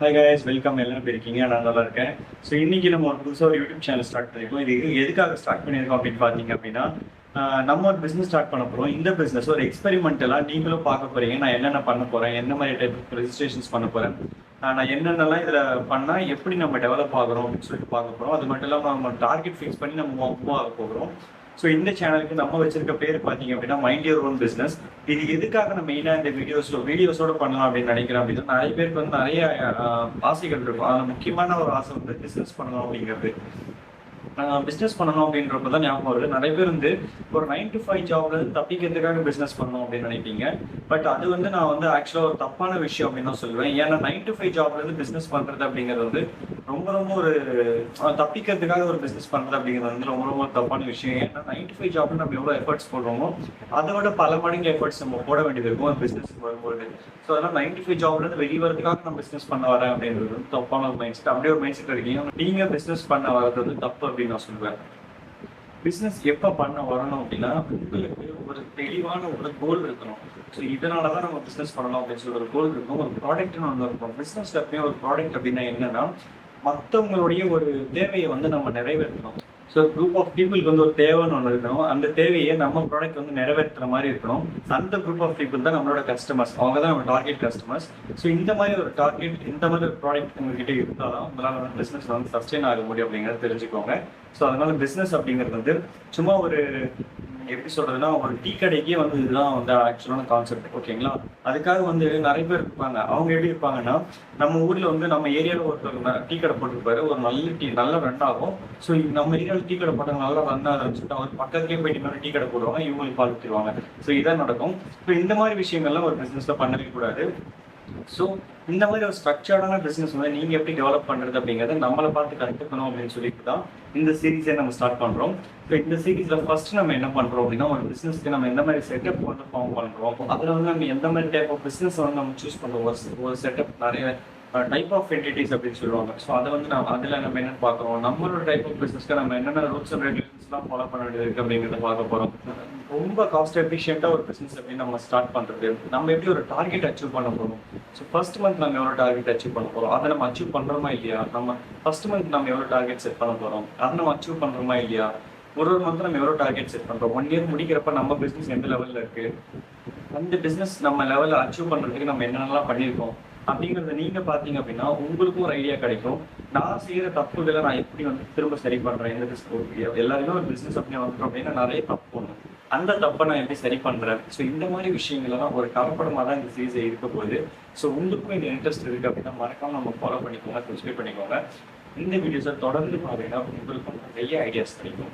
Hi guys, welcome. எல்லாம் எப்படி இருக்கீங்க? நான் நல்லா இருக்கேன். ஸோ இன்னைக்கு நம்ம ஒரு புதுசாக ஒரு யூடியூப் சேனல் ஸ்டார்ட் பண்ணியிருக்கோம். இது எதுக்காக ஸ்டார்ட் பண்ணியிருக்கோம் அப்படின்னு பார்த்தீங்க அப்படின்னா, நம்ம ஒரு பிஸ்னஸ் ஸ்டார்ட் பண்ண போகிறோம். இந்த பிஸ்னஸ் ஒரு எக்ஸ்பெரிமெண்டலாக நீங்களும் பார்க்க போகிறீங்க. நான் என்னென்ன பண்ண போகிறேன், என்ன மாதிரி டைப் ஆஃப் ரெஜிஸ்ட்ரேஷன்ஸ் பண்ண போகிறேன், நான் என்னென்னலாம் இதில் பண்ணால் எப்படி நம்ம டெவலப் ஆகிறோம் அப்படின்னு சொல்லிட்டு பார்க்க போகிறோம். அது மட்டும் இல்லாமல் நம்ம டார்கெட் ஃபிக்ஸ் பண்ணி நம்ம மூவ் ஆக போகிறோம். ஸோ இந்த சேனலுக்கு நம்ம வச்சிருக்க பேர் பார்த்தீங்க அப்படின்னா மைண்ட் யுவர் ஓன் பிஸ்னஸ். இது எதுக்காக நம்ம மெயினாக இந்த வீடியோஸோட பண்ணலாம் அப்படின்னு நினைக்கிறேன் அப்படின்னா, நிறைய பேருக்கு வந்து நிறைய ஆசைகள் இருக்கும். அதில் முக்கியமான ஒரு ஆசை வந்து பிஸ்னஸ் பண்ணணும் அப்படிங்கிறது. பிஸ்னஸ் பண்ணணும் அப்படின்றப்ப தான் ஞாபகம் வருது. நிறைய பேர் வந்து ஒரு 9 to 5 ஜாப்ல இருந்து தப்பிக்கிறதுக்காக பிஸ்னஸ் பண்ணணும் அப்படின்னு நினைப்பீங்க. பட் அது வந்து நான் வந்து ஆக்சுவலாக ஒரு தப்பான விஷயம் அப்படின்னு தான் சொல்லுவேன். ஏன்னா 9 to 5 ஜாப்ல இருந்து பிஸ்னஸ் பண்றது அப்படிங்கிறது வந்து ரொம்ப ரொம்ப ஒரு தப்பிக்கிறதுக்காக ஒரு பிஸ்னஸ் பண்றது அப்படிங்கிறது வந்து ரொம்ப ரொம்ப தப்பான விஷயம். ஏன்னா 9 to 5 ஜாப்ல நம்ம எவ்வளோ எஃபர்ட்ஸ் போடுறோமோ அதை விட பல மடங்கு எஃபர்ட்ஸ் நம்ம போட வேண்டியது இருக்கும் ஒரு பிஸ்னஸ் வரும்போது. ஸோ அதனால் 9 to 5 ஜாப்ல இருந்து வெளியே வரதுக்காக நான் பிஸ்னஸ் பண்ண வரேன் அப்படின்றது வந்து தப்பான ஒரு மைண்ட் செட். அப்படியே ஒரு மைண்ட் செட் இருக்கீங்க. நீங்க பிஸ்னஸ் பண்ண வரது வந்து தப்பு அப்படின்னு நான் சொல்லுவேன். பிஸ்னஸ் எப்போ பண்ண வரணும் அப்படின்னா, உங்களுக்கு ஒரு தெளிவான ஒரு கோல் இருக்கணும். ஸோ இதனால தான் நம்ம பிஸ்னஸ் பண்ணணும் அப்படின்னு சொல்லி ஒரு கோல் இருக்கும். ஒரு ப்ராடக்ட்னு ஒன்று இருக்கும். பிஸ்னஸ் எப்பயும் ஒரு ப்ராடக்ட் அப்படின்னா என்னன்னா, மற்றவங்களுடைய ஒரு தேவையை வந்து நம்ம நிறைவேற்றணும். ஸோ குரூப் ஆஃப் பீப்புளுக்கு வந்து ஒரு தேவைன்னு ஒன்று இருக்கணும். அந்த தேவையை நம்ம ப்ராடக்ட் வந்து நிறைவேற்றுற மாதிரி இருக்கணும். அந்த குரூப் ஆஃப் பீப்புள் தான் நம்மளோட கஸ்டமர்ஸ். அவங்க தான் நம்ம டார்கெட் கஸ்டமர்ஸ். ஸோ இந்த மாதிரி ஒரு டார்கெட், இந்த மாதிரி ஒரு ப்ராடக்ட் உங்ககிட்ட இருந்தால் தான் உங்களால் வந்து பிஸ்னஸ் வந்து சஸ்டெயின் ஆக முடியும் அப்படிங்கிறத தெரிஞ்சுக்கோங்க. ஸோ அதனால பிஸ்னஸ் அப்படிங்கிறது வந்து சும்மா ஒரு எப்படி சொல்றதுன்னா, ஒரு டீ கடைக்கே வந்து இதுதான் வந்து ஆக்சுவலான கான்செப்ட். ஓகேங்களா? அதுக்காக வந்து நிறைய பேர் இருப்பாங்க. அவங்க எப்படி இருப்பாங்கன்னா, நம்ம ஊர்ல வந்து நம்ம ஏரியாவில் ஒருத்தர் டீ கடை போட்டுருப்பாரு. ஒரு நல்ல ரன் ஆகும். ஸோ நம்ம ஏரியாவில் டீ கடை போட்டாங்க, நல்லா ரன் ஆகுதுன்னு சொல்லிட்டு அவர் பக்கத்துலேயே போயிட்டு இன்னொரு டீ கடை போடுவாங்க. இவங்களுக்கு பால் ஊற்றிடுவாங்க. ஸோ இதான் நடக்கும். ஸோ இந்த மாதிரி விஷயங்கள்லாம் ஒரு பிஸ்னஸ்ல பண்ணவே கூடாது. ஸோ இந்த மாதிரி ஒரு ஸ்ட்ரக்சர்டான பிஸ்னஸ் வந்து நீங்கள் எப்படி டெவலப் பண்ணுறது அப்படிங்கிறத நம்மளை பார்த்து கற்றுக்கணும் அப்படின்னு சொல்லிட்டு தான் இந்த சீரீஸை நம்ம ஸ்டார்ட் பண்ணுறோம். ஸோ இந்த சீரீஸில் ஃபர்ஸ்ட் நம்ம என்ன பண்ணுறோம் அப்படின்னா, ஒரு பிஸ்னஸ்க்கு நம்ம எந்த மாதிரி செட்டப் வந்து ஃபார்ம் பண்ணுறோம், அதில் வந்து நம்ம எந்த மாதிரி டைப் ஆஃப் பிஸ்னஸ் வந்து நம்ம சூஸ் பண்ணுறோம். ஒரு செட்டப் நிறைய டைப் ஆஃப் என்டிட்டிஸ் அப்படின்னு சொல்லுவாங்க. ஸோ அதை வந்து அதில் நம்ம என்னென்னு பார்க்குறோம். நம்மளோட டைப் ஆஃப் பிஸ்னஸ்க்கு நம்ம என்னென்ன ரூல்ஸ் அண்ட் ரெகுலேஷன்ஸ்லாம் ஃபாலோ பண்ண வேண்டியது இருக்குது அப்படிங்கிறத பார்க்க போகிறோம். ரொம்ப காஸ்ட் எஃபிஷியண்டாக ஒரு பிஸ்னஸ் அப்படின்னு நம்ம ஸ்டார்ட் பண்ணுறது, நம்ம எப்படி ஒரு டார்கெட் அச்சீவ் பண்ண போகிறோம். ஸோ ஃபர்ஸ்ட் மந்த் நம்ம எவ்வளோ டார்கெட் அச்சீவ் பண்ண போகிறோம், அதை நம்ம அச்சீவ் பண்ணுறோமா இல்லையா. நம்ம ஃபர்ஸ்ட் மந்த் நம்ம எவ்வளோ டார்கெட் செட் பண்ண போகிறோம், அதை நம்ம அச்சீவ் பண்ணுறோமா இல்லையா. ஒரு மந்த் நம்ம எவ்வளோ டார்கெட் செட் பண்ணுறோம், 1 இயர் முடிக்கிறப்ப நம்ம பிஸ்னஸ் எந்த லெவலில் இருக்குது, அந்த பிஸ்னஸ் நம்ம லெவலில் அச்சீவ் பண்ணுறதுக்கு நம்ம என்னென்னலாம் பண்ணியிருக்கோம் அப்படிங்கிறத நீங்கள் பார்த்தீங்க அப்படின்னா உங்களுக்கும் ஒரு ஐடியா கிடைக்கும். நான் செய்கிற தப்புகளை நான் எப்படி வந்து திரும்ப சரி பண்ணுறேன். இந்த பிஸ்னஸ் எல்லாருமே ஒரு பிஸ்னஸ் அப்படின்னு வந்துட்டோம் அப்படின்னா நிறைய தப்பு பண்ணும். அந்த தப்பை நான் எப்படி சரி பண்ணுறேன். ஸோ இந்த மாதிரி விஷயங்கள்லாம் ஒரு கலப்படமாக தான் இந்த சீரீஸை இருக்க போகுது. ஸோ உங்களுக்கும் இந்த இன்ட்ரெஸ்ட் இருக்குது அப்படின்னா மறக்காமல் நம்ம ஃபாலோ பண்ணிக்கோங்க, சப்ஸ்கிரைப் பண்ணிக்கோங்க. இந்த வீடியோஸை தொடர்ந்து பார்த்தீங்கன்னா உங்களுக்கும் நிறைய ஐடியாஸ் கிடைக்கும்.